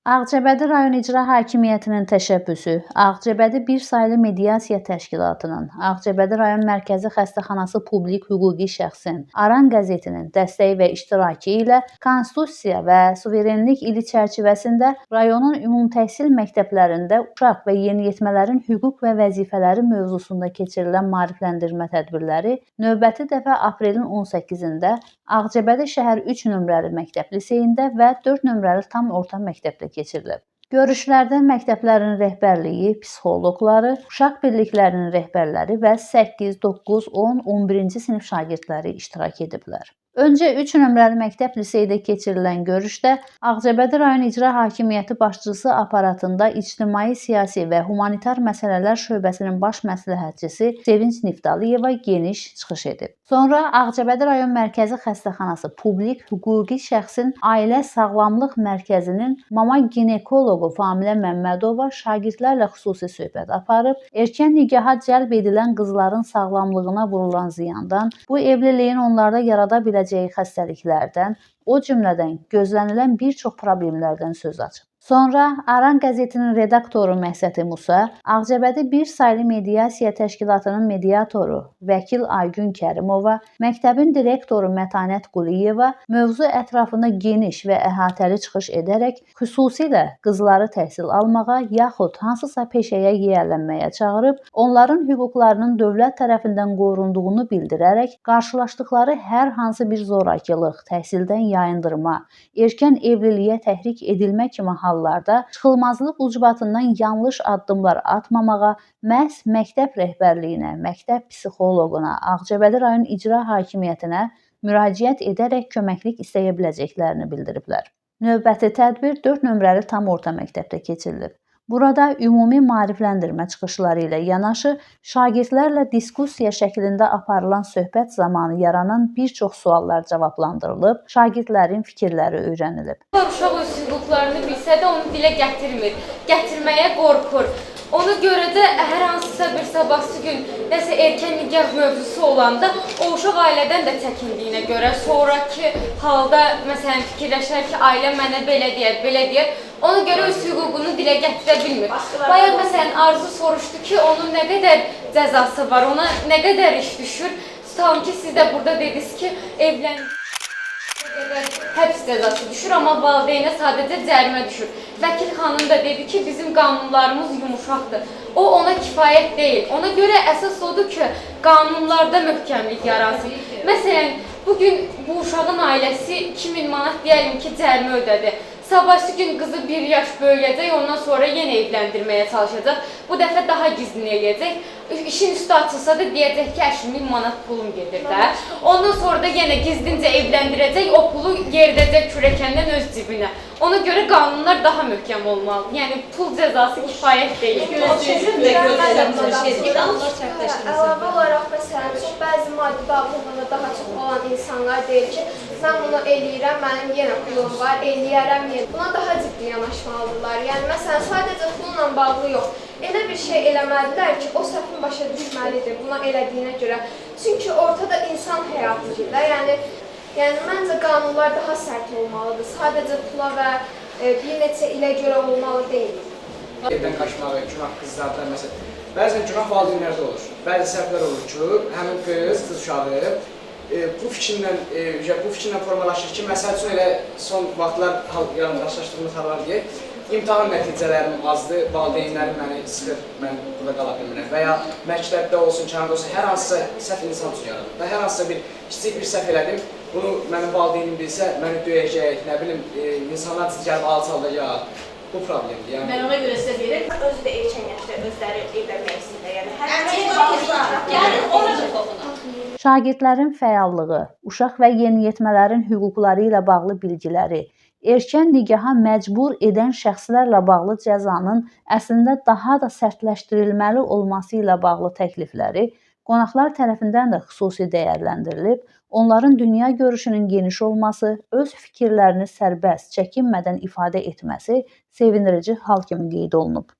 Ağcabədi rayon İcra Hakimiyyətinin təşəbbüsü, Ağcabədi Bir saylı mediasiya təşkilatının, Ağcabədi rayon Mərkəzi Xəstəxanası publik hüquqi şəxsin, Aran qəzetinin dəstəyi və iştirakı ilə Konstitusiya və Suverenlik ili çərçivəsində rayonun ümumtəhsil məktəblərində uşaq və yeniyetmələrin hüquq və vəzifələri mövzusunda keçirilən maarifləndirmə tədbirləri növbəti dəfə aprelin 18-də Ağcabədi şəhər 3 nömrəli məktəb liseyində və 4 nömrəli tam orta məktəbdə keçirilib. Görüşlərdə məktəblərin rəhbərliyi, psixoloqları, uşaq birliklərinin rəhbərləri və 8, 9, 10, 11-ci sinif şagirdləri iştirak ediblər. Öncə 3 nömrəli məktəb liseydə keçirilən görüşdə Ağcabədi rayon İcra Hakimiyyəti başçısı aparatında ictimai, siyasi və humanitar məsələlər şöbəsinin baş məsləhətçisi Sevinç Niftalıyeva geniş çıxış edib. Sonra Ağcabədi rayon Mərkəzi Xəstəxanası publik hüquqi şəxsin Ailə Sağlamlıq Mərkəzinin mama ginekoloqu Familə Məmmədova şagirdlərlə xüsusi söhbət aparıb, erkən nigaha cəlb edilən qızların sağlamlığına vurulan ziyandan, bu evliliyin onlarda yarada biləcəyi xəstəliklərdən, o cümlədən gözlənilən bir çox problemlərdən söz açıb. Sonra Aran qəzetinin redaktoru Məhsəti Musa, Ağcabədi Bir saylı mediasiya təşkilatının mediatoru vəkil Aygün Kərimova, məktəbin direktoru Mətanət Quliyeva mövzu ətrafında geniş və əhatəli çıxış edərək xüsusilə qızları təhsil almağa yaxud hansısa peşəyə yiyələnməyə çağırıb, onların hüquqlarının dövlət tərəfindən qorunduğunu bildirərək, qarşılaşdıqları hər hansı bir zorakılıq, təhsildən yayındırma, erkən evliliyə təhrik edilmə kimi hallarda çıxılmazlıq ucbatından yanlış addımlar atmamağa, məhz məktəb rəhbərliyinə, məktəb psixoloquna, Ağcabədi rayon İcra Hakimiyyətinə müraciət edərək köməklik istəyə biləcəklərini bildiriblər. Növbəti tədbir 4 nömrəli tam orta məktəbdə keçirilib. Burada ümumi maarifləndirmə çıxışları ilə yanaşı, şagirdlərlə diskussiya şəklində aparılan söhbət zamanı yaranan bir çox suallar cavablandırılıb, şagirdlərin fikirləri öyrənilib. Uşaq öz hüquqlarını bilsə də onu dilə gətirmir, gətirməyə qorxur. Ona görə də hər hansısa bir sabahsı gün nəsə erkən nikah mövzusu olanda o uşaq ailədən də çəkindiyinə görə sonraki halda məsələn fikirləşər ki, ailəm mənə belə deyər. Ona görə öz hüququnu dilə gətirə bilmir. Bayaq məsələn Arzu soruşdu ki, onun nə qədər cəzası var, ona nə qədər iş düşür. Tutalım ki, siz də burada dediniz ki, həbs cəzası düşür, amma valideynə sadəcə cərimə düşür. Vəkil xanım da dedi ki, bizim qanunlarımız yumuşaqdır. O ona kifayət deyil. Ona görə əsas odur ki, qanunlarda möhkəmlik yaransın. Məsələn, bugün bu uşağın ailəsi 2000 manat deyəlim ki, cərimə ödədi. Sabahsı gün qızı 1 yaş böyüyəcək, ondan sonra yenə evləndirməyə çalışacaq. Bu dəfə daha gizlin eləyəcək. İşin üstü açılsa da deyəcək ki, 80.000 manat pulum gedir də. Ondan sonra da yenə gizlincə evləndirəcək, o pulu yeridəcək kürəkəndən öz cibinə. Ona görə qanunlar daha möhkəm olmalıdır. Yəni pul cəzası kifayət deyil. Əlavə olaraq, məsələn, bəzi maddi bağlılığına daha çox olan insanlar deyir ki, mən bunu eləyirəm, mənim yenə pulum var, eləyərəm. Buna daha ciddi yanaşmalıdırlar. Yəni, məsələn, sadəcə pulla bağlı yox. Elə bir şey eləməlidirlər ki, o səhvin başa düşməlidir buna elədiyinə görə. Çünki ortada insan həyatıdır da. Yəni, məncə qanunlar daha sərt olmalıdır. Sadəcə pula və bir neçə ilə görə olmalı deyil. Evdən qaçmağı, günah qızlarda, məsələn, bəzən günah valideynlərdə olur. Bəzi səhvlər olur ki, həmin qız uşağı bu fikirlə formalaşır ki, məsəl üçün elə son vaxtlar qarşılaşdığımız hallar deyək, imtahan nəticələrim azdır, valideynlərim məni sıxır, mən burada qala bilmirəm və ya məktəbdə olsun, kənarda olsun, hər hansısa səhv insan üçün yaradır və hər hansısa bir kiçik bir səhv elədim, bunu mənim valideynim bilsə, məni döyəcək, nə bilim, insanlar gəlib alçaldacaq, bu problemdir. Mən ona görə sizə deyirəm, özü də erkən yaşda özləri evlənmək istəyir. yəni ona da toxunaq. Şagirdlərin fəallığı, uşaq və yeniyetmələrin hüquqları ilə bağlı bilgiləri, erkən nigaha məcbur edən şəxslərlə bağlı cəzanın əslində daha da sərtləşdirilməli olması ilə bağlı təklifləri qonaqlar tərəfindən də xüsusi dəyərləndirilib, onların dünya görüşünün geniş olması, öz fikirlərini sərbəst, çəkinmədən ifadə etməsi sevindirici hal kimi qeyd olunub.